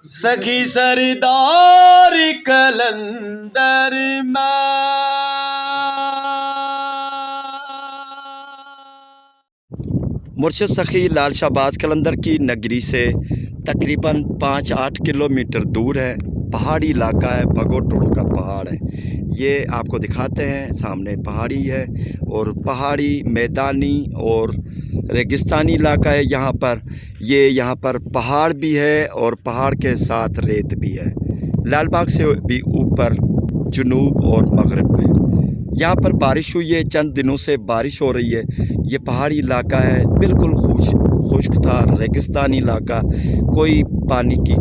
सखी सरदार कलंदर मुर्शद सखी लाल शाहबाज कलंदर की नगरी से तकरीबन 5-8 किलोमीटर दूर है। पहाड़ी इलाका है, भगोटोड़ो का पहाड़ है। ये आपको दिखाते हैं, सामने पहाड़ी है और पहाड़ी मैदानी और रेगिस्तानी इलाका है। यहाँ पर पहाड़ भी है और पहाड़ के साथ रेत भी है। लाल बाग से भी ऊपर जुनूब और मगरिब में यहाँ पर बारिश हुई है। चंद दिनों से बारिश हो रही है। ये पहाड़ी इलाका है, बिल्कुल खुश्क था, रेगिस्तानी इलाका, कोई पानी की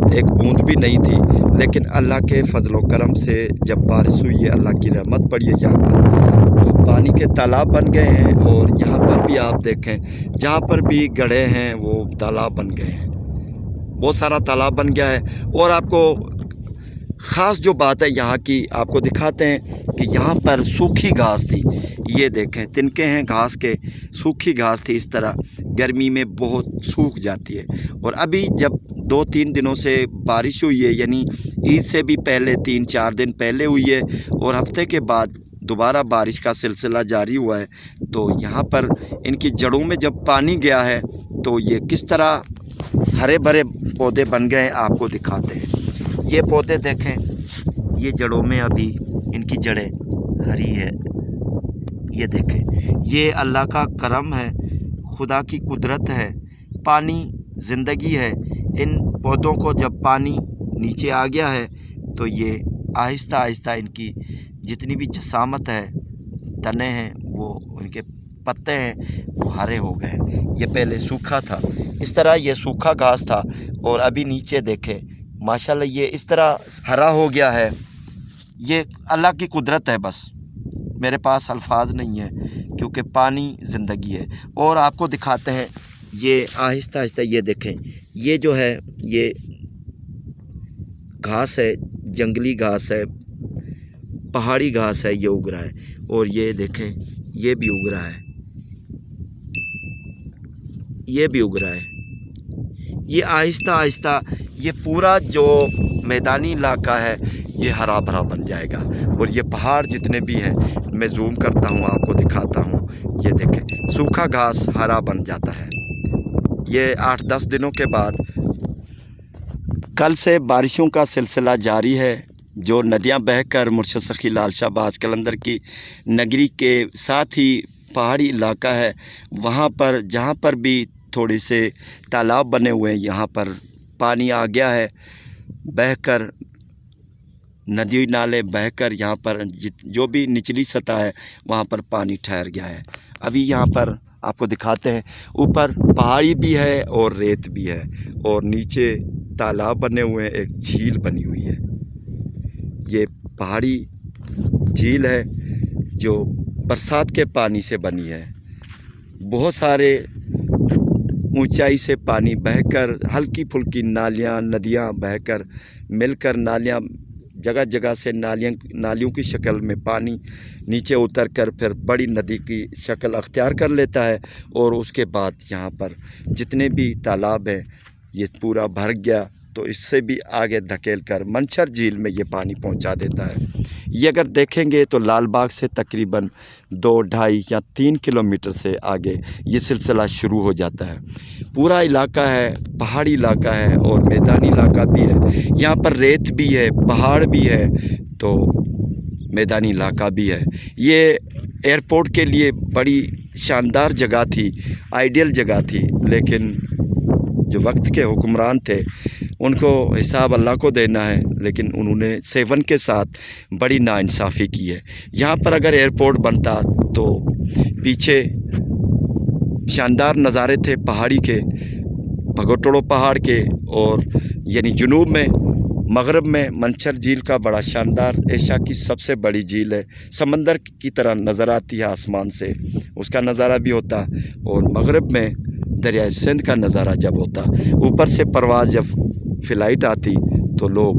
एक बूंद भी नहीं थी। लेकिन अल्लाह के फजलो करम से जब बारिश हुई है, अल्लाह की रहमत पड़ी है यहाँ पर, तो पानी के तालाब बन गए हैं। और यहाँ पर भी आप देखें, जहाँ पर भी गड्ढे हैं वो तालाब बन गए हैं, बहुत सारा तालाब बन गया है। और आपको ख़ास जो बात है यहाँ की आपको दिखाते हैं कि यहाँ पर सूखी घास थी। ये देखें, तिनके हैं घास के, सूखी घास थी। इस तरह गर्मी में बहुत सूख जाती है। और अभी जब 2-3 दिनों से बारिश हुई है, यानी ईद से भी पहले 3-4 दिन पहले हुई है और हफ्ते के बाद दोबारा बारिश का सिलसिला जारी हुआ है, तो यहाँ पर इनकी जड़ों में जब पानी गया है तो ये किस तरह हरे भरे पौधे बन गए हैं आपको दिखाते हैं। ये पौधे देखें, ये जड़ों में अभी इनकी जड़ें हरी है। ये देखें, ये अल्लाह का करम है, खुदा की कुदरत है। पानी ज़िंदगी है। इन पौधों को जब पानी नीचे आ गया है तो ये आहिस्ता आहिस्ता इनकी जितनी भी जसामत है, तने हैं, वो उनके पत्ते हैं, वो हरे हो गए। ये पहले सूखा था, इस तरह ये सूखा घास था और अभी नीचे देखें, माशाल्लाह ये इस तरह हरा हो गया है। ये अल्लाह की कुदरत है, बस मेरे पास अल्फाज नहीं है, क्योंकि पानी ज़िंदगी है। और आपको दिखाते हैं, ये आहिस्ता आहिस्ता ये देखें, ये जो है ये घास है, जंगली घास है, पहाड़ी घास है, ये उग रहा है। और ये देखें, ये भी उग रहा है, ये भी उग रहा है। ये आहिस्ता आहिस्ता ये पूरा जो मैदानी इलाका है ये हरा भरा बन जाएगा। और ये पहाड़ जितने भी हैं, मैं जूम करता हूँ, आपको दिखाता हूँ। ये देखें, सूखा घास हरा बन जाता है। ये 8-10 दिनों के बाद कल से बारिशों का सिलसिला जारी है। जो नदियाँ बहकर मुर्शद सखी लाल शाहबाज कलंदर की नगरी के साथ ही पहाड़ी इलाका है, वहाँ पर जहाँ पर भी थोड़े से तालाब बने हुए हैं, यहाँ पर पानी आ गया है बहकर, नदी नाले बहकर यहाँ पर जो भी निचली सतह है वहाँ पर पानी ठहर गया है। अभी यहाँ पर आपको दिखाते हैं, ऊपर पहाड़ी भी है और रेत भी है और नीचे तालाब बने हुए हैं, एक झील बनी हुई है। ये पहाड़ी झील है जो बरसात के पानी से बनी है। बहुत सारे ऊंचाई से पानी बहकर, हल्की फुल्की नालियाँ, नदियाँ बहकर मिलकर, नालियाँ जगह जगह से नालियों की शक्ल में पानी नीचे उतरकर फिर बड़ी नदी की शक्ल अख्तियार कर लेता है। और उसके बाद यहाँ पर जितने भी तालाब हैं ये पूरा भर गया, तो इससे भी आगे धकेल कर मंछर झील में ये पानी पहुँचा देता है। ये अगर देखेंगे तो लाल बाग से तकरीबन 2-2.5 या 3 किलोमीटर से आगे ये सिलसिला शुरू हो जाता है। पूरा इलाका है, पहाड़ी इलाका है और मैदानी इलाका भी है। यहाँ पर रेत भी है, पहाड़ भी है, तो मैदानी इलाका भी है। ये एयरपोर्ट के लिए बड़ी शानदार जगह थी, आइडियल जगह थी, लेकिन जो वक्त के हुक्मरान थे उनको हिसाब अल्लाह को देना है, लेकिन उन्होंने 7 के साथ बड़ी नाइंसाफ़ी की है। यहाँ पर अगर एयरपोर्ट बनता तो पीछे शानदार नज़ारे थे पहाड़ी के, भगोटोड़ो पहाड़ के, और यानी जुनूब में मगरब में मंछर झील का बड़ा शानदार, एशिया की सबसे बड़ी झील है, समंदर की तरह नज़र आती है आसमान से, उसका नज़ारा भी होता। और मगरब में दरिया सिंध का नज़ारा जब होता, ऊपर से परवाज़ जब फ़्लाइट आती तो लोग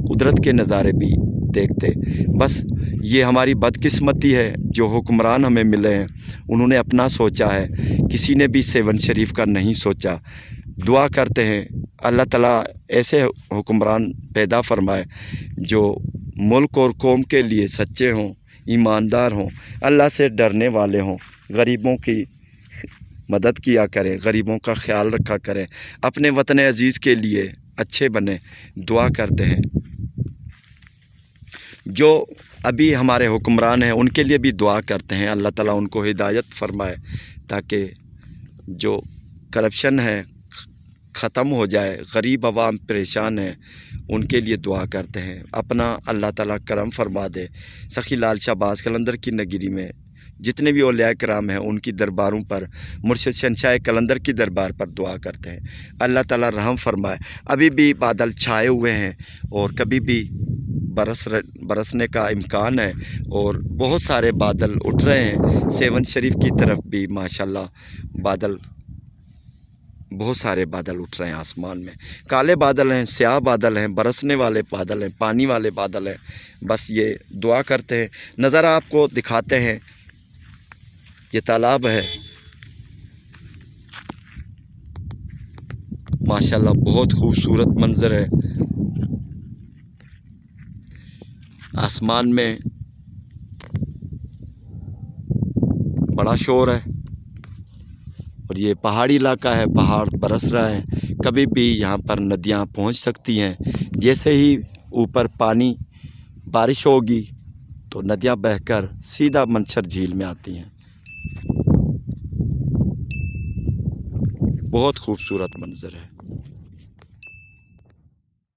कुदरत के नज़ारे भी देखते। बस ये हमारी बदकिस्मती है, जो हुक्मरान हमें मिले हैं उन्होंने अपना सोचा है, किसी ने भी 7 शरीफ का नहीं सोचा। दुआ करते हैं अल्लाह ताला ऐसे हुक्मरान पैदा फरमाए जो मुल्क और कौम के लिए सच्चे हों, ईमानदार हों, अल्लाह से डरने वाले हों, गरीबों की मदद किया करें, गरीबों का ख्याल रखा करें, अपने वतन अजीज़ के लिए अच्छे बने। दुआ करते हैं जो अभी हमारे हुक्मरान हैं उनके लिए भी दुआ करते हैं, अल्लाह ताला उनको हिदायत फरमाए ताकि जो करप्शन है ख़त्म हो जाए। गरीब अवाम परेशान है, उनके लिए दुआ करते हैं अपना अल्लाह ताला करम फरमा दे। सखी लाल शाहबाज कलंदर की नगरी में जितने भी औलिया कराम हैं उनकी दरबारों पर, मुर्शिद शहंशाह कलंदर की दरबार पर दुआ करते हैं अल्लाह ताला रहम फरमाए। अभी भी बादल छाए हुए हैं और कभी भी बरसने का इम्कान है और बहुत सारे बादल उठ रहे हैं। सेवन शरीफ की तरफ भी माशाल्लाह बादल, बहुत सारे बादल उठ रहे हैं आसमान में। काले बादल हैं, स्याह बादल हैं, बरसने वाले बादल हैं, पानी वाले बादल हैं। बस ये दुआ करते हैं। नज़ारा आपको दिखाते हैं, ये तालाब है माशाल्लाह, बहुत खूबसूरत मंज़र है। आसमान में बड़ा शोर है और ये पहाड़ी इलाका है, पहाड़ बरस रहा है। कभी भी यहाँ पर नदियाँ पहुँच सकती हैं। जैसे ही ऊपर पानी बारिश होगी तो नदियाँ बहकर सीधा मंशर झील में आती हैं। बहुत खूबसूरत मंजर है।